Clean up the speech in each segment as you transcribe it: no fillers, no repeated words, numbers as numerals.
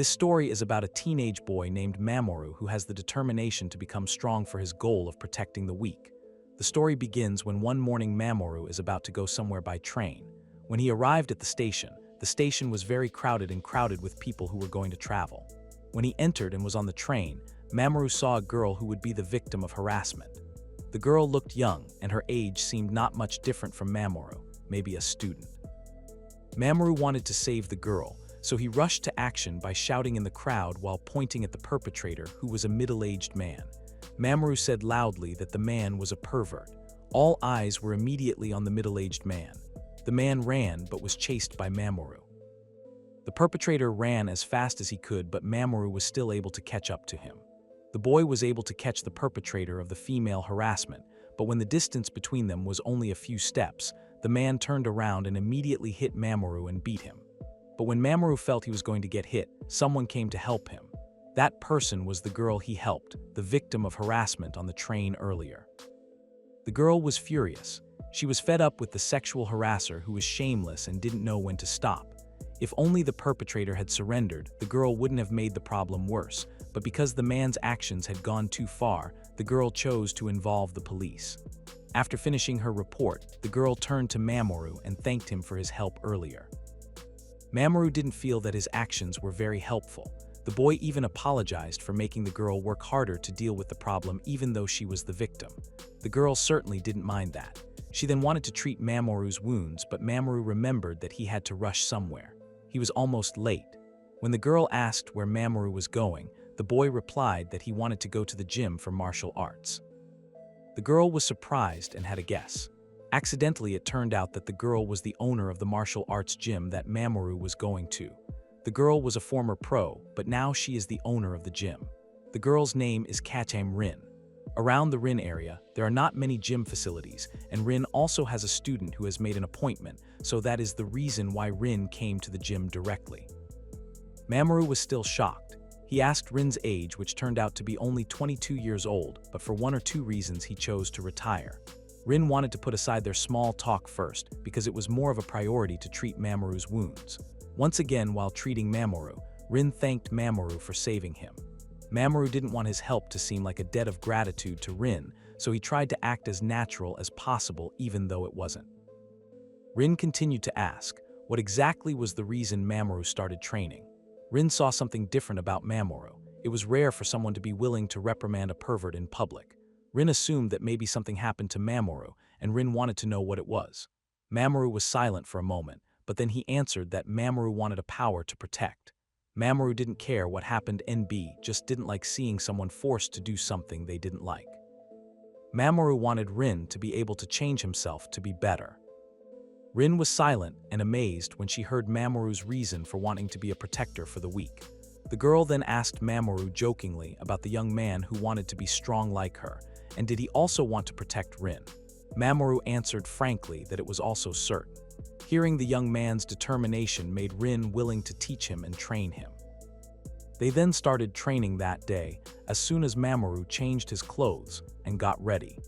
This story is about a teenage boy named Mamoru who has the determination to become strong for his goal of protecting the weak. The story begins when one morning Mamoru is about to go somewhere by train. When he arrived at the station was very crowded with people who were going to travel. When he entered and was on the train, Mamoru saw a girl who would be the victim of harassment. The girl looked young, and her age seemed not much different from Mamoru, maybe a student. Mamoru wanted to save the girl, so he rushed to action by shouting in the crowd while pointing at the perpetrator, who was a middle-aged man. Mamoru said loudly that the man was a pervert. All eyes were immediately on the middle-aged man. The man ran but was chased by Mamoru. The perpetrator ran as fast as he could, but Mamoru was still able to catch up to him. The boy was able to catch the perpetrator of the female harassment, but when the distance between them was only a few steps, the man turned around and immediately hit Mamoru and beat him. But when Mamoru felt he was going to get hit, someone came to help him. That person was the girl he helped, the victim of harassment on the train earlier. The girl was furious. She was fed up with the sexual harasser who was shameless and didn't know when to stop. If only the perpetrator had surrendered, the girl wouldn't have made the problem worse, but because the man's actions had gone too far, the girl chose to involve the police. After finishing her report, the girl turned to Mamoru and thanked him for his help earlier. Mamoru didn't feel that his actions were very helpful. The boy even apologized for making the girl work harder to deal with the problem even though she was the victim. The girl certainly didn't mind that. She then wanted to treat Mamoru's wounds, but Mamoru remembered that he had to rush somewhere. He was almost late. When the girl asked where Mamoru was going, the boy replied that he wanted to go to the gym for martial arts. The girl was surprised and had a guess. Accidentally, it turned out that the girl was the owner of the martial arts gym that Mamoru was going to. The girl was a former pro, but now she is the owner of the gym. The girl's name is Katam Rin. Around the Rin area, there are not many gym facilities, and Rin also has a student who has made an appointment, so that is the reason why Rin came to the gym directly. Mamoru was still shocked. He asked Rin's age, which turned out to be only 22 years old, but for one or two reasons he chose to retire. Rin wanted to put aside their small talk first, because it was more of a priority to treat Mamoru's wounds. Once again, while treating Mamoru, Rin thanked Mamoru for saving him. Mamoru didn't want his help to seem like a debt of gratitude to Rin, so he tried to act as natural as possible even though it wasn't. Rin continued to ask, what exactly was the reason Mamoru started training? Rin saw something different about Mamoru. It was rare for someone to be willing to reprimand a pervert in public. Rin assumed that maybe something happened to Mamoru, and Rin wanted to know what it was. Mamoru was silent for a moment, but then he answered that Mamoru wanted a power to protect. Mamoru didn't care what happened, just didn't like seeing someone forced to do something they didn't like. Mamoru wanted Rin to be able to change himself to be better. Rin was silent and amazed when she heard Mamoru's reason for wanting to be a protector for the weak. The girl then asked Mamoru jokingly about the young man who wanted to be strong like her, and did he also want to protect Rin? Mamoru answered frankly that it was also certain. Hearing the young man's determination made Rin willing to teach him and train him. They then started training that day as soon as Mamoru changed his clothes and got ready.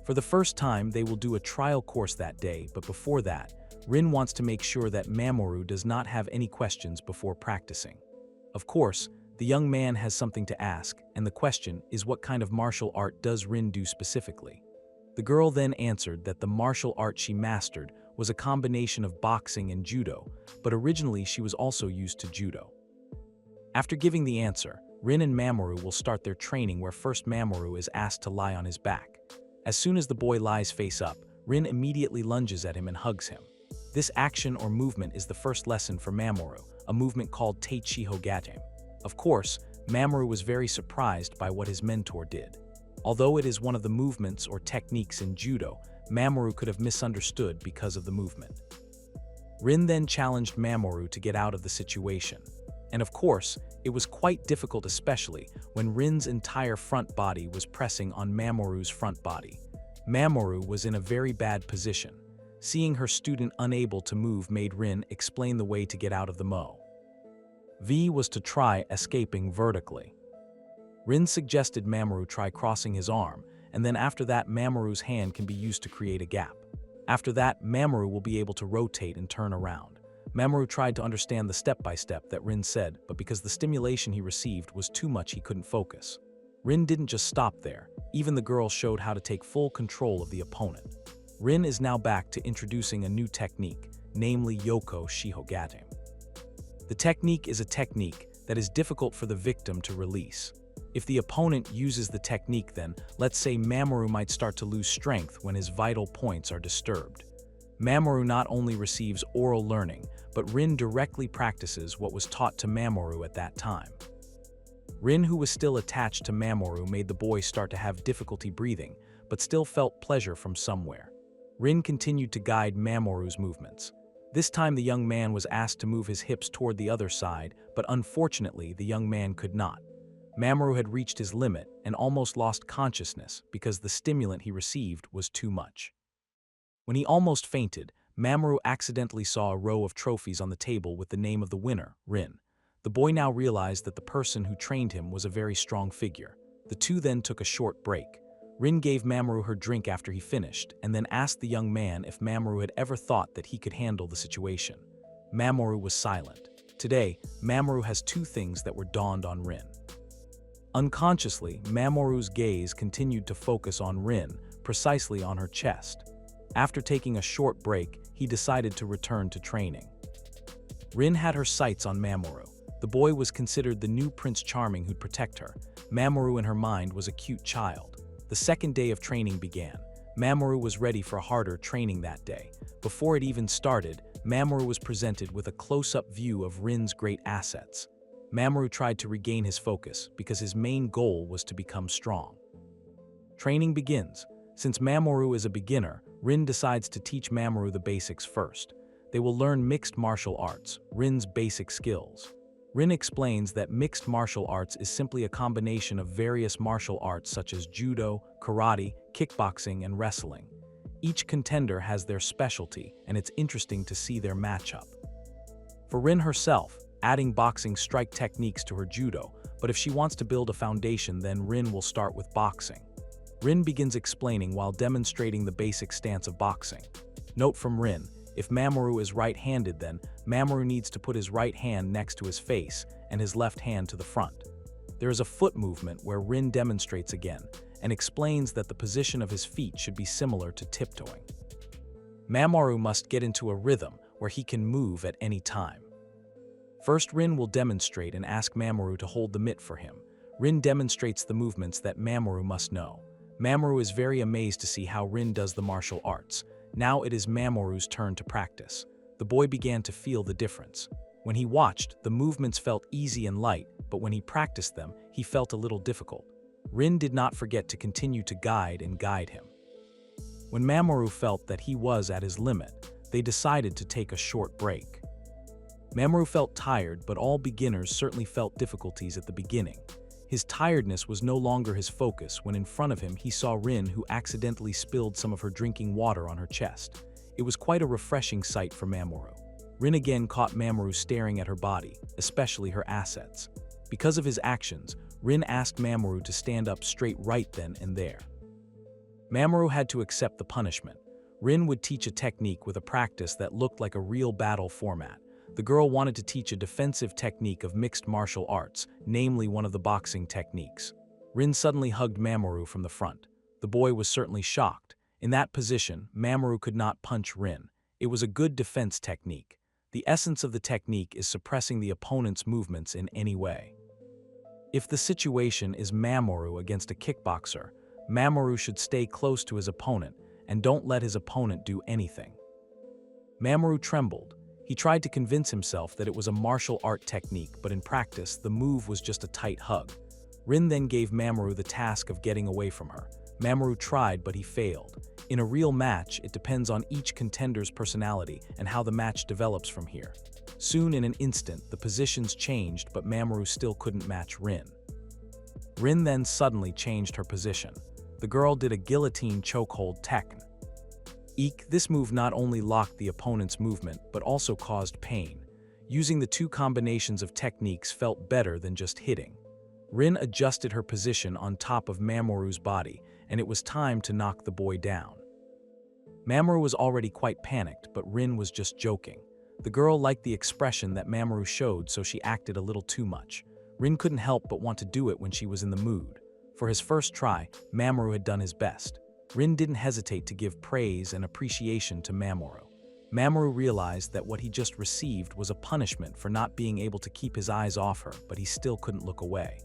For the first time, they will do a trial course that day, but before that, Rin wants to make sure that Mamoru does not have any questions before practicing. Of course, the young man has something to ask, and the question is what kind of martial art does Rin do specifically? The girl then answered that the martial art she mastered was a combination of boxing and judo, but originally she was also used to judo. After giving the answer, Rin and Mamoru will start their training, where first Mamoru is asked to lie on his back. As soon as the boy lies face up, Rin immediately lunges at him and hugs him. This action or movement is the first lesson for Mamoru, a movement called Teichi Hogatem. Of course, Mamoru was very surprised by what his mentor did. Although it is one of the movements or techniques in judo, Mamoru could have misunderstood because of the movement. Rin then challenged Mamoru to get out of the situation. And of course, it was quite difficult, especially when Rin's entire front body was pressing on Mamoru's front body. Mamoru was in a very bad position. Seeing her student unable to move made Rin explain the way to get out of the mo. V was to try escaping vertically. Rin suggested Mamoru try crossing his arm, and then after that Mamoru's hand can be used to create a gap. After that, Mamoru will be able to rotate and turn around. Mamoru tried to understand the step-by-step that Rin said, but because the stimulation he received was too much, he couldn't focus. Rin didn't just stop there. Even the girl showed how to take full control of the opponent. Rin is now back to introducing a new technique, namely Yoko Shihogate. The technique is a technique that is difficult for the victim to release. If the opponent uses the technique, then, let's say Mamoru might start to lose strength when his vital points are disturbed. Mamoru not only receives oral learning, but Rin directly practices what was taught to Mamoru at that time. Rin, who was still attached to Mamoru, made the boy start to have difficulty breathing, but still felt pleasure from somewhere. Rin continued to guide Mamoru's movements. This time the young man was asked to move his hips toward the other side, but unfortunately the young man could not. Mamoru had reached his limit and almost lost consciousness because the stimulant he received was too much. When he almost fainted, Mamoru accidentally saw a row of trophies on the table with the name of the winner, Rin. The boy now realized that the person who trained him was a very strong figure. The two then took a short break. Rin gave Mamoru her drink after he finished, and then asked the young man if Mamoru had ever thought that he could handle the situation. Mamoru was silent. Today, Mamoru has two things that were dawned on Rin. Unconsciously, Mamoru's gaze continued to focus on Rin, precisely on her chest. After taking a short break, he decided to return to training. Rin had her sights on Mamoru. The boy was considered the new Prince Charming who'd protect her. Mamoru in her mind was a cute child. The second day of training began. Mamoru was ready for harder training that day. Before it even started, Mamoru was presented with a close-up view of Rin's great assets. Mamoru tried to regain his focus because his main goal was to become strong. Training begins. Since Mamoru is a beginner, Rin decides to teach Mamoru the basics first. They will learn mixed martial arts, Rin's basic skills. Rin explains that mixed martial arts is simply a combination of various martial arts such as judo, karate, kickboxing, and wrestling. Each contender has their specialty, and it's interesting to see their matchup. For Rin herself, adding boxing strike techniques to her judo, but if she wants to build a foundation, then Rin will start with boxing. Rin begins explaining while demonstrating the basic stance of boxing. Note from Rin, if Mamoru is right-handed, then Mamoru needs to put his right hand next to his face and his left hand to the front. There is a foot movement where Rin demonstrates again and explains that the position of his feet should be similar to tiptoeing. Mamoru must get into a rhythm where he can move at any time. First, Rin will demonstrate and ask Mamoru to hold the mitt for him. Rin demonstrates the movements that Mamoru must know. Mamoru is very amazed to see how Rin does the martial arts. Now it is Mamoru's turn to practice. The boy began to feel the difference. When he watched, the movements felt easy and light, but when he practiced them, he felt a little difficult. Rin did not forget to continue to guide him. When Mamoru felt that he was at his limit, they decided to take a short break. Mamoru felt tired, but all beginners certainly felt difficulties at the beginning. His tiredness was no longer his focus when in front of him he saw Rin, who accidentally spilled some of her drinking water on her chest. It was quite a refreshing sight for Mamoru. Rin again caught Mamoru staring at her body, especially her assets. Because of his actions, Rin asked Mamoru to stand up straight right then and there. Mamoru had to accept the punishment. Rin would teach a technique with a practice that looked like a real battle format. The girl wanted to teach a defensive technique of mixed martial arts, namely one of the boxing techniques. Rin suddenly hugged Mamoru from the front. The boy was certainly shocked. In that position, Mamoru could not punch Rin. It was a good defense technique. The essence of the technique is suppressing the opponent's movements in any way. If the situation is Mamoru against a kickboxer, Mamoru should stay close to his opponent and don't let his opponent do anything. Mamoru trembled. He tried to convince himself that it was a martial art technique, but in practice, the move was just a tight hug. Rin then gave Mamoru the task of getting away from her. Mamoru tried, but he failed. In a real match, it depends on each contender's personality and how the match develops from here. Soon, in an instant, the positions changed, but Mamoru still couldn't match Rin. Rin then suddenly changed her position. The girl did a guillotine chokehold tekn. This move not only locked the opponent's movement, but also caused pain. Using the two combinations of techniques felt better than just hitting. Rin adjusted her position on top of Mamoru's body, and it was time to knock the boy down. Mamoru was already quite panicked, but Rin was just joking. The girl liked the expression that Mamoru showed, so she acted a little too much. Rin couldn't help but want to do it when she was in the mood. For his first try, Mamoru had done his best. Rin didn't hesitate to give praise and appreciation to Mamoru. Mamoru realized that what he just received was a punishment for not being able to keep his eyes off her, but he still couldn't look away.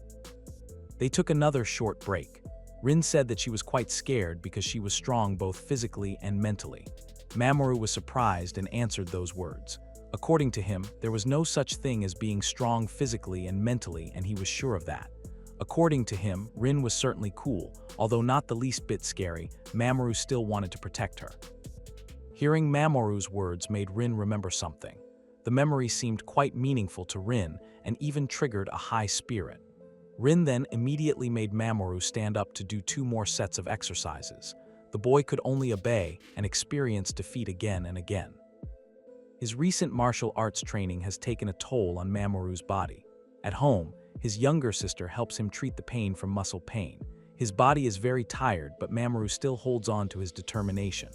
They took another short break. Rin said that she was quite scared because she was strong both physically and mentally. Mamoru was surprised and answered those words. According to him, there was no such thing as being strong physically and mentally, and he was sure of that. According to him, Rin was certainly cool. Although not the least bit scary, Mamoru still wanted to protect her. Hearing Mamoru's words made Rin remember something. The memory seemed quite meaningful to Rin and even triggered a high spirit. Rin then immediately made Mamoru stand up to do 2 more sets of exercises. The boy could only obey and experience defeat again and again. His recent martial arts training has taken a toll on Mamoru's body. At home, his younger sister helps him treat the pain from muscle pain. His body is very tired, but Mamoru still holds on to his determination.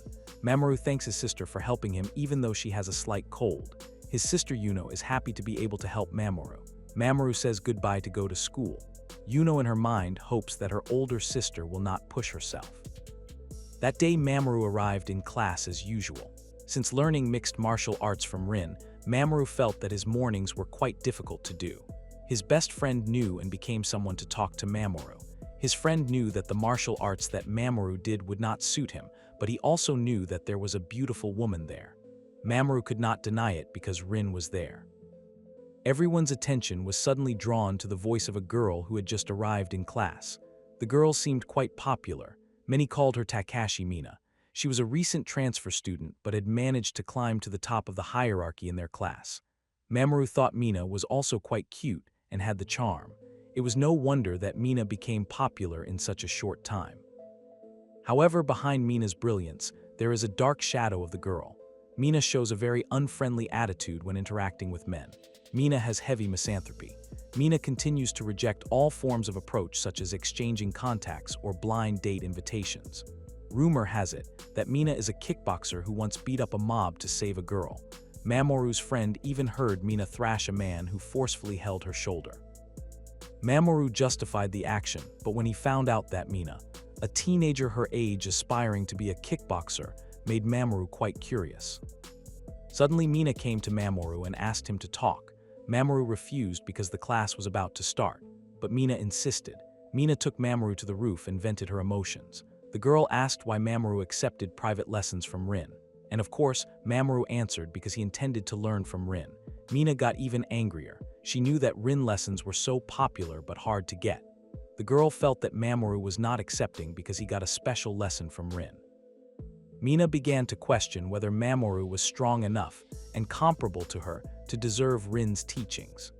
Mamoru thanks his sister for helping him even though she has a slight cold. His sister Yuno is happy to be able to help Mamoru. Mamoru says goodbye to go to school. Yuno in her mind hopes that her older sister will not push herself. That day Mamoru arrived in class as usual. Since learning mixed martial arts from Rin, Mamoru felt that his mornings were quite difficult to do. His best friend knew and became someone to talk to Mamoru. His friend knew that the martial arts that Mamoru did would not suit him, but he also knew that there was a beautiful woman there. Mamoru could not deny it because Rin was there. Everyone's attention was suddenly drawn to the voice of a girl who had just arrived in class. The girl seemed quite popular. Many called her Takashi Mina. She was a recent transfer student but had managed to climb to the top of the hierarchy in their class. Mamoru thought Mina was also quite cute and had the charm. It was no wonder that Mina became popular in such a short time. However, behind Mina's brilliance, there is a dark shadow of the girl. Mina shows a very unfriendly attitude when interacting with men. Mina has heavy misanthropy. Mina continues to reject all forms of approach such as exchanging contacts or blind date invitations. Rumor has it that Mina is a kickboxer who once beat up a mob to save a girl. Mamoru's friend even heard Mina thrash a man who forcefully held her shoulder. Mamoru justified the action, but when he found out that Mina, a teenager her age aspiring to be a kickboxer, made Mamoru quite curious. Suddenly Mina came to Mamoru and asked him to talk. Mamoru refused because the class was about to start, but Mina insisted. Mina took Mamoru to the roof and vented her emotions. The girl asked why Mamoru accepted private lessons from Rin. And of course, Mamoru answered because he intended to learn from Rin. Mina got even angrier. She knew that Rin lessons were so popular but hard to get. The girl felt that Mamoru was not accepting because he got a special lesson from Rin. Mina began to question whether Mamoru was strong enough and comparable to her to deserve Rin's teachings.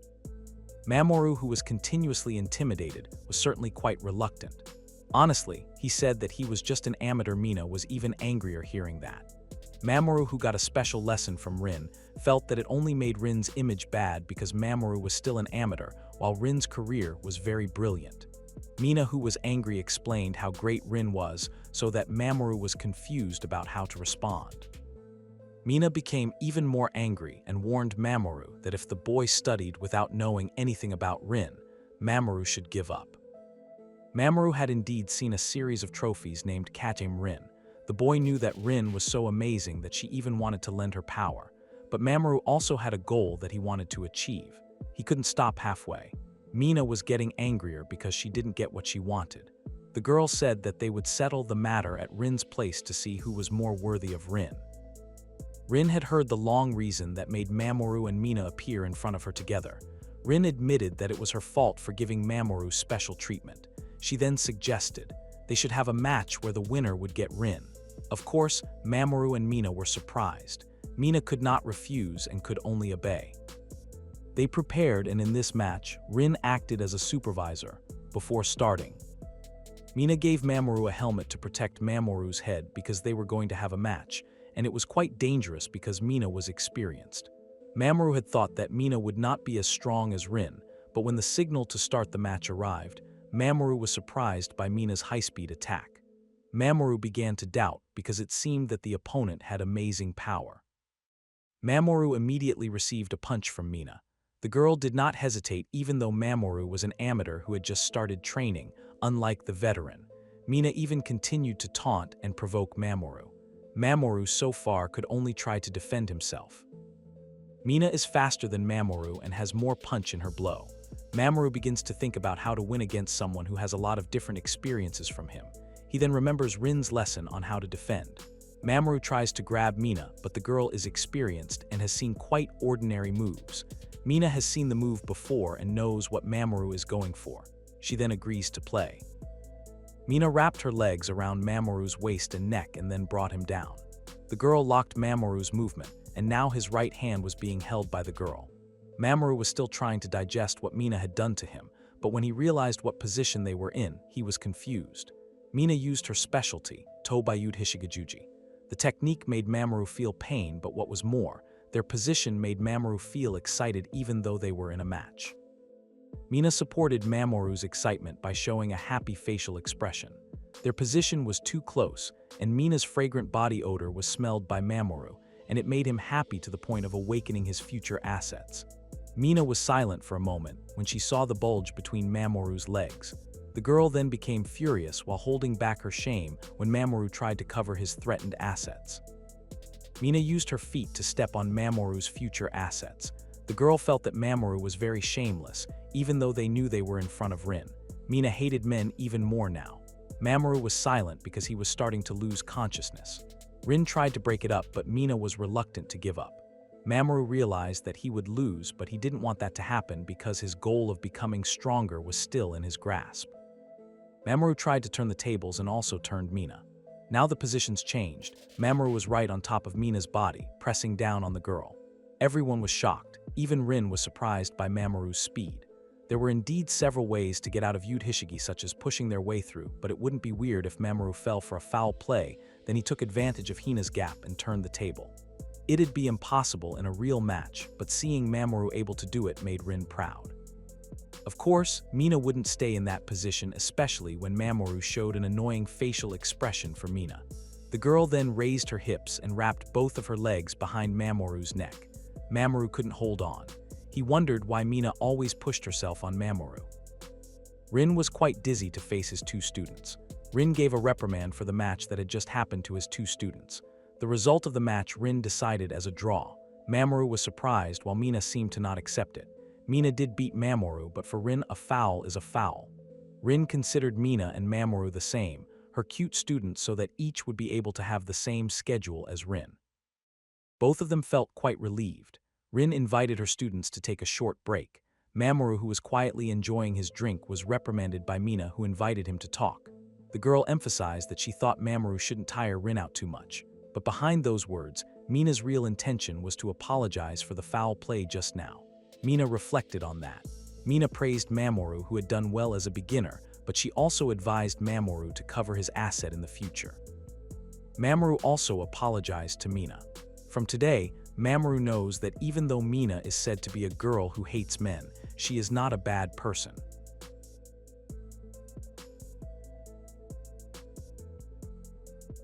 Mamoru, who was continuously intimidated, was certainly quite reluctant. Honestly, he said that he was just an amateur. Mina was even angrier hearing that. Mamoru, who got a special lesson from Rin, felt that it only made Rin's image bad because Mamoru was still an amateur, while Rin's career was very brilliant. Mina, who was angry, explained how great Rin was so that Mamoru was confused about how to respond. Mina became even more angry and warned Mamoru that if the boy studied without knowing anything about Rin, Mamoru should give up. Mamoru had indeed seen a series of trophies named Catching Rin. The boy knew that Rin was so amazing that she even wanted to lend her power. But Mamoru also had a goal that he wanted to achieve. He couldn't stop halfway. Mina was getting angrier because she didn't get what she wanted. The girl said that they would settle the matter at Rin's place to see who was more worthy of Rin. Rin had heard the long reason that made Mamoru and Mina appear in front of her together. Rin admitted that it was her fault for giving Mamoru special treatment. She then suggested they should have a match where the winner would get Rin. Of course, Mamoru and Mina were surprised. Mina could not refuse and could only obey. They prepared, and in this match, Rin acted as a supervisor. Before starting, Mina gave Mamoru a helmet to protect Mamoru's head because they were going to have a match, and it was quite dangerous because Mina was experienced. Mamoru had thought that Mina would not be as strong as Rin, but when the signal to start the match arrived, Mamoru was surprised by Mina's high-speed attack. Mamoru began to doubt because it seemed that the opponent had amazing power. Mamoru immediately received a punch from Mina. The girl did not hesitate even though Mamoru was an amateur who had just started training, unlike the veteran. Mina even continued to taunt and provoke Mamoru. Mamoru so far could only try to defend himself. Mina is faster than Mamoru and has more punch in her blow. Mamoru begins to think about how to win against someone who has a lot of different experiences from him. He then remembers Rin's lesson on how to defend. Mamoru tries to grab Mina, but the girl is experienced and has seen quite ordinary moves. Mina has seen the move before and knows what Mamoru is going for. She then agrees to play. Mina wrapped her legs around Mamoru's waist and neck and then brought him down. The girl locked Mamoru's movement, and now his right hand was being held by the girl. Mamoru was still trying to digest what Mina had done to him, but when he realized what position they were in, he was confused. Mina used her specialty, Tobayud Hishigajuji. The technique made Mamoru feel pain, but what was more, their position made Mamoru feel excited even though they were in a match. Mina supported Mamoru's excitement by showing a happy facial expression. Their position was too close, and Mina's fragrant body odor was smelled by Mamoru, and it made him happy to the point of awakening his future assets. Mina was silent for a moment when she saw the bulge between Mamoru's legs. The girl then became furious while holding back her shame when Mamoru tried to cover his threatened assets. Mina used her feet to step on Mamoru's future assets. The girl felt that Mamoru was very shameless, even though they knew they were in front of Rin. Mina hated men even more now. Mamoru was silent because he was starting to lose consciousness. Rin tried to break it up, but Mina was reluctant to give up. Mamoru realized that he would lose, but he didn't want that to happen because his goal of becoming stronger was still in his grasp. Mamoru tried to turn the tables and also turned Mina. Now the positions changed. Mamoru was right on top of Mina's body, pressing down on the girl. Everyone was shocked. Even Rin was surprised by Mamoru's speed. There were indeed several ways to get out of Yud Hishigi, such as pushing their way through, but it wouldn't be weird if Mamoru fell for a foul play, then he took advantage of Hina's gap and turned the table. It'd be impossible in a real match, but seeing Mamoru able to do it made Rin proud. Of course, Mina wouldn't stay in that position, especially when Mamoru showed an annoying facial expression for Mina. The girl then raised her hips and wrapped both of her legs behind Mamoru's neck. Mamoru couldn't hold on. He wondered why Mina always pushed herself on Mamoru. Rin was quite dizzy to face his two students. Rin gave a reprimand for the match that had just happened to his two students. The result of the match Rin decided as a draw. Mamoru was surprised while Mina seemed to not accept it. Mina did beat Mamoru, but for Rin a foul is a foul. Rin considered Mina and Mamoru the same, her cute students, so that each would be able to have the same schedule as Rin. Both of them felt quite relieved. Rin invited her students to take a short break. Mamoru, who was quietly enjoying his drink, was reprimanded by Mina, who invited him to talk. The girl emphasized that she thought Mamoru shouldn't tire Rin out too much. But behind those words, Mina's real intention was to apologize for the foul play just now. Mina reflected on that. Mina praised Mamoru, who had done well as a beginner, but she also advised Mamoru to cover his asset in the future. Mamoru also apologized to Mina. From today, Mamoru knows that even though Mina is said to be a girl who hates men, she is not a bad person.